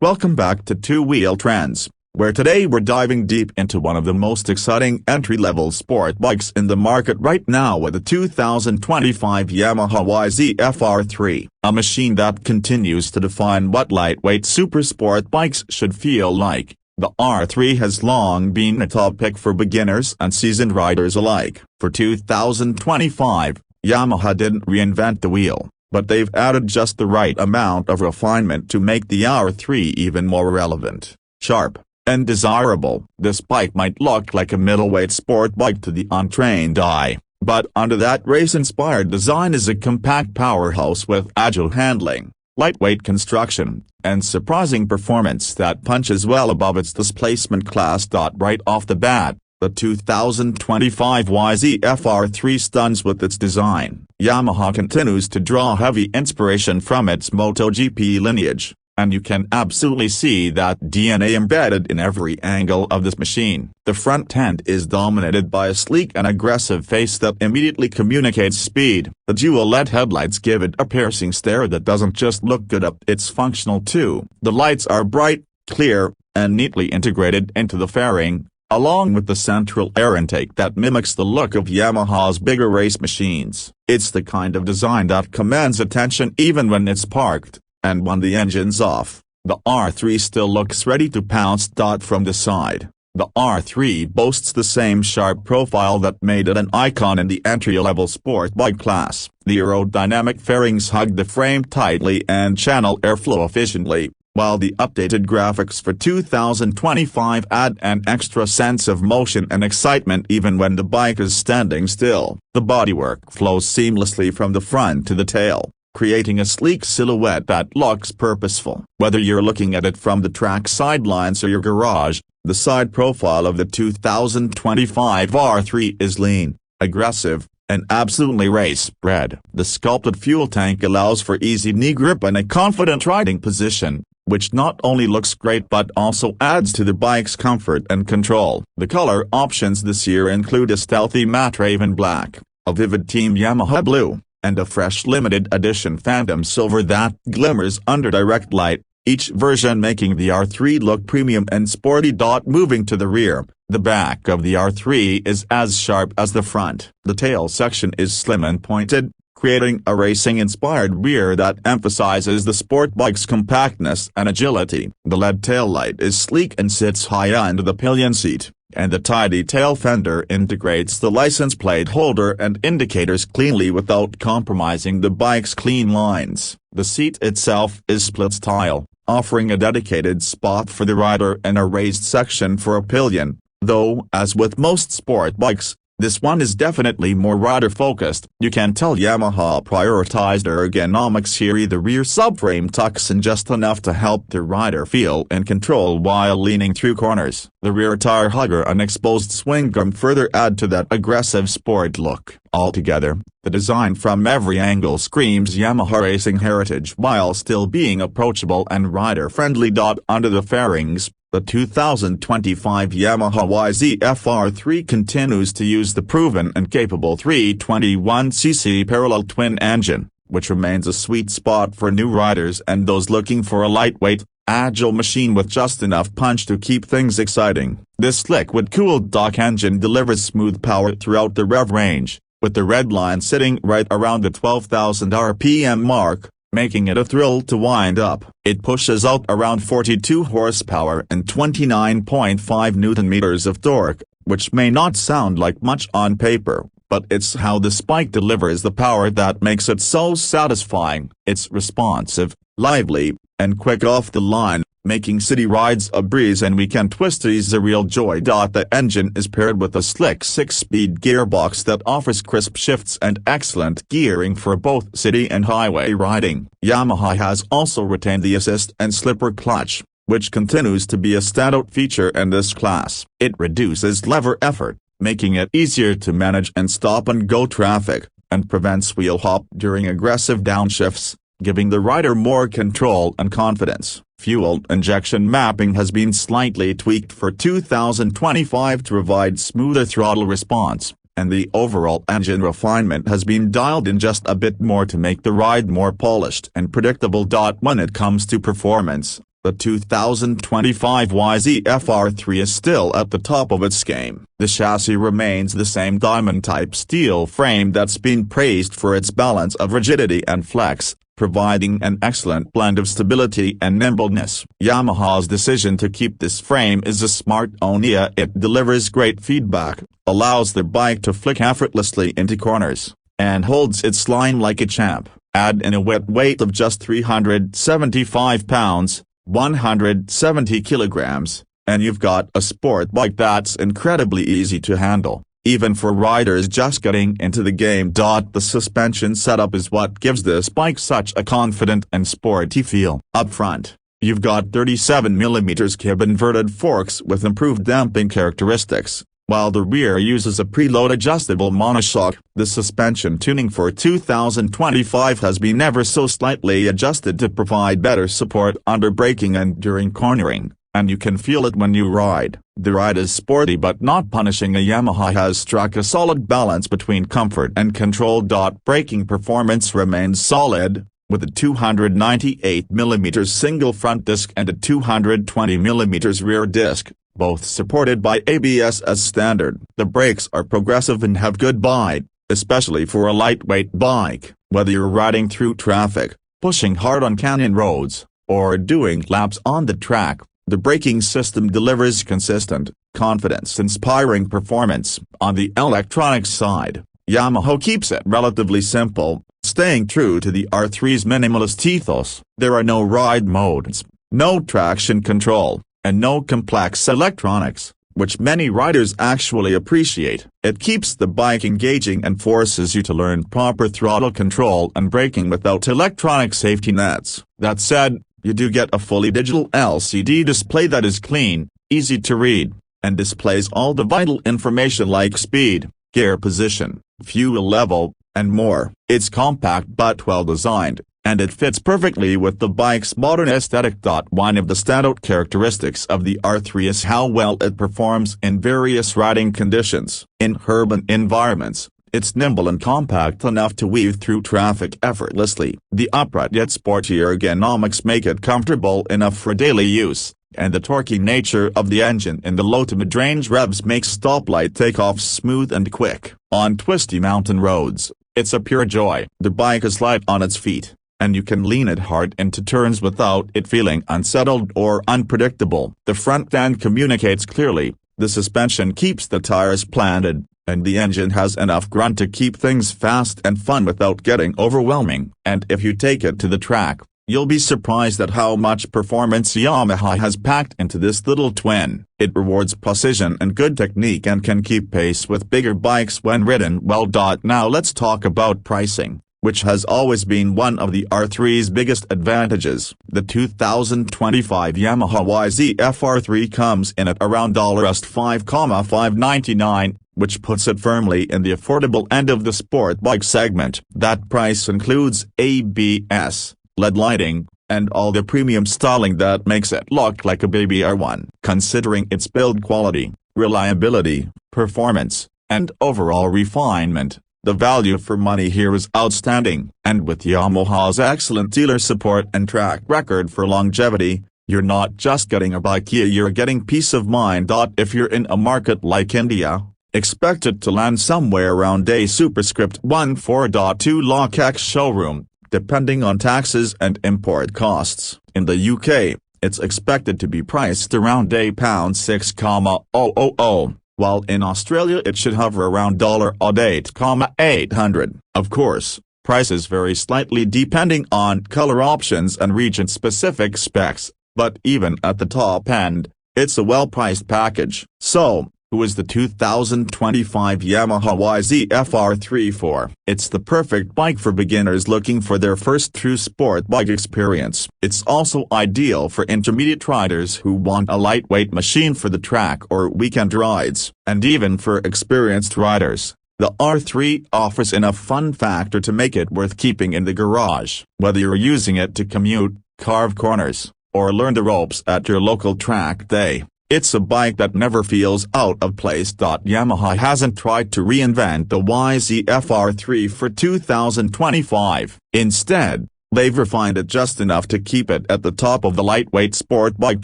Welcome back to Two Wheel Trends, where today we're diving deep into one of the most exciting entry-level sport bikes in the market right now with the 2025 Yamaha YZF-R3, a machine that continues to define what lightweight supersport bikes should feel like. The R3 has long been a top pick for beginners and seasoned riders alike. For 2025, Yamaha didn't reinvent the wheel, but they've added just the right amount of refinement to make the R3 even more relevant, sharp, and desirable. This bike might look like a middleweight sport bike to the untrained eye, but under that race-inspired design is a compact powerhouse with agile handling, lightweight construction, and surprising performance that punches well above its displacement class. Right off the bat, the 2025 YZF-R3 stuns with its design. Yamaha continues to draw heavy inspiration from its MotoGP lineage, and you can absolutely see that DNA embedded in every angle of this machine. The front end is dominated by a sleek and aggressive face that immediately communicates speed. The dual LED headlights give it a piercing stare that doesn't just look good, it's functional too. The lights are bright, clear, and neatly integrated into the fairing, along with the central air intake that mimics the look of Yamaha's bigger race machines. It's the kind of design that commands attention even when it's parked, and when the engine's off, the R3 still looks ready to pounce. From the side, the R3 boasts the same sharp profile that made it an icon in the entry-level sport bike class. The aerodynamic fairings hug the frame tightly and channel airflow efficiently, while the updated graphics for 2025 add an extra sense of motion and excitement even when the bike is standing still. The bodywork flows seamlessly from the front to the tail, creating a sleek silhouette that looks purposeful. Whether you're looking at it from the track sidelines or your garage, the side profile of the 2025 R3 is lean, aggressive, and absolutely race-bred. The sculpted fuel tank allows for easy knee grip and a confident riding position, which not only looks great but also adds to the bike's comfort and control. The color options this year include a stealthy matte raven black, a vivid Team Yamaha blue, and a fresh limited edition phantom silver that glimmers under direct light, each version making the R3 look premium and sporty. Moving to the rear, the back of the R3 is as sharp as the front. The tail section is slim and pointed, creating a racing-inspired rear that emphasizes the sport bike's compactness and agility. The LED taillight is sleek and sits high under the pillion seat, and the tidy tail fender integrates the license plate holder and indicators cleanly without compromising the bike's clean lines. The seat itself is split-style, offering a dedicated spot for the rider and a raised section for a pillion, though as with most sport bikes, this one is definitely more rider-focused. You can tell Yamaha prioritized ergonomics here. The rear subframe tucks in just enough to help the rider feel in control while leaning through corners. The rear tire hugger and exposed swing arm further add to that aggressive sport look. Altogether, the design from every angle screams Yamaha racing heritage while still being approachable and rider-friendly. Under the fairings, the 2025 Yamaha YZF-R3 continues to use the proven and capable 321cc parallel twin engine, which remains a sweet spot for new riders and those looking for a lightweight, agile machine with just enough punch to keep things exciting. This liquid-cooled engine delivers smooth power throughout the rev range, with the red line sitting right around the 12,000 RPM mark, making it a thrill to wind up. It pushes out around 42 horsepower and 29.5 Nm of torque, which may not sound like much on paper, but it's how this bike delivers the power that makes it so satisfying. It's responsive, lively, and quick off the line, making city rides a breeze and weekend twisties a real joy. The engine is paired with a slick 6-speed gearbox that offers crisp shifts and excellent gearing for both city and highway riding. Yamaha has also retained the assist and slipper clutch, which continues to be a standout feature in this class. It reduces lever effort, making it easier to manage in stop-and-go traffic, and prevents wheel hop during aggressive downshifts, giving the rider more control and confidence. Fuel injection mapping has been slightly tweaked for 2025 to provide smoother throttle response, and the overall engine refinement has been dialed in just a bit more to make the ride more polished and predictable. When it comes to performance, the 2025 YZF-R3 is still at the top of its game. The chassis remains the same diamond-type steel frame that's been praised for its balance of rigidity and flex, providing an excellent blend of stability and nimbleness. Yamaha's decision to keep this frame is a smart idea. It delivers great feedback, allows the bike to flick effortlessly into corners, and holds its line like a champ. Add in a wet weight of just 375 pounds, 170 kilograms, and you've got a sport bike that's incredibly easy to handle, even for riders just getting into the game. The suspension setup is what gives this bike such a confident and sporty feel. Up front, you've got 37mm Kib inverted forks with improved damping characteristics, while the rear uses a preload adjustable monoshock. The suspension tuning for 2025 has been ever so slightly adjusted to provide better support under braking and during cornering, and you can feel it when you ride. The ride is sporty but not punishing. Yamaha has struck a solid balance between comfort and control. Braking performance remains solid, with a 298mm single front disc and a 220mm rear disc, both supported by ABS as standard. The brakes are progressive and have good bite, especially for a lightweight bike. Whether you're riding through traffic, pushing hard on canyon roads, or doing laps on the track, the braking system delivers consistent, confidence-inspiring performance. On the electronics side, Yamaha keeps it relatively simple, staying true to the R3's minimalist ethos. There are no ride modes, no traction control, and no complex electronics, which many riders actually appreciate. It keeps the bike engaging and forces you to learn proper throttle control and braking without electronic safety nets. That said, you do get a fully digital LCD display that is clean, easy to read, and displays all the vital information like speed, gear position, fuel level, and more. It's compact but well designed, and it fits perfectly with the bike's modern aesthetic. One of the standout characteristics of the R3 is how well it performs in various riding conditions. In urban environments, it's nimble and compact enough to weave through traffic effortlessly. The upright yet sporty ergonomics make it comfortable enough for daily use, and the torquey nature of the engine in the low to mid-range revs makes stoplight takeoffs smooth and quick. On twisty mountain roads, it's a pure joy. The bike is light on its feet, and you can lean it hard into turns without it feeling unsettled or unpredictable. The front end communicates clearly, the suspension keeps the tires planted, and the engine has enough grunt to keep things fast and fun without getting overwhelming. And if you take it to the track, you'll be surprised at how much performance Yamaha has packed into this little twin. It rewards precision and good technique and can keep pace with bigger bikes when ridden well. Now let's talk about pricing, which has always been one of the R3's biggest advantages. The 2025 Yamaha YZF-R3 comes in at around $5,599, which puts it firmly in the affordable end of the sport bike segment. That price includes ABS, LED lighting, and all the premium styling that makes it look like a baby R1. Considering its build quality, reliability, performance, and overall refinement, the value for money here is outstanding. And with Yamaha's excellent dealer support and track record for longevity, you're not just getting a bike, you're getting peace of mind. If you're in a market like India, expect it to land somewhere around a superscript 14.2 lakh ex showroom, depending on taxes and import costs. In the UK, it's expected to be priced around £6,000, while in Australia it should hover around $8,800. Of course, prices vary slightly depending on color options and region-specific specs, but even at the top end, it's a well-priced package. So, who is the 2025 Yamaha YZF-R3 for? It's the perfect bike for beginners looking for their first true sport bike experience. It's also ideal for intermediate riders who want a lightweight machine for the track or weekend rides, and even for experienced riders. The R3 offers enough fun factor to make it worth keeping in the garage. Whether you're using it to commute, carve corners, or learn the ropes at your local track day, it's a bike that never feels out of place. Yamaha hasn't tried to reinvent the YZF-R3 for 2025. Instead, They've refined it just enough to keep it at the top of the lightweight sport bike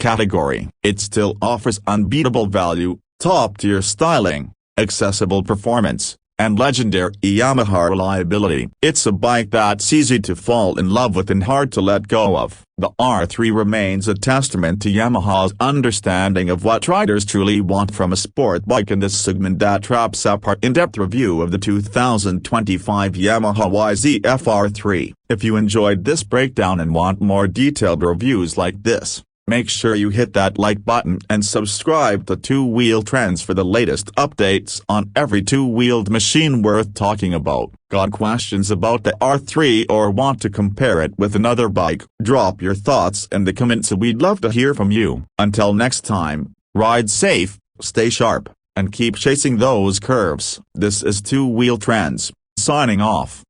category. It still offers unbeatable value, top-tier styling, accessible performance, and legendary Yamaha reliability. It's a bike that's easy to fall in love with and hard to let go of. The R3 remains a testament to Yamaha's understanding of what riders truly want from a sport bike in this segment that wraps up our in-depth review of the 2025 Yamaha YZF-R3. If you enjoyed this breakdown and want more detailed reviews like this, make sure you hit that like button and subscribe to Two-Wheel Trends for the latest updates on every two-wheeled machine worth talking about. Got questions about the R3 or want to compare it with another bike? Drop your thoughts in the comments, we'd love to hear from you. Until next time, ride safe, stay sharp, and keep chasing those curves. This is Two-Wheel Trends, signing off.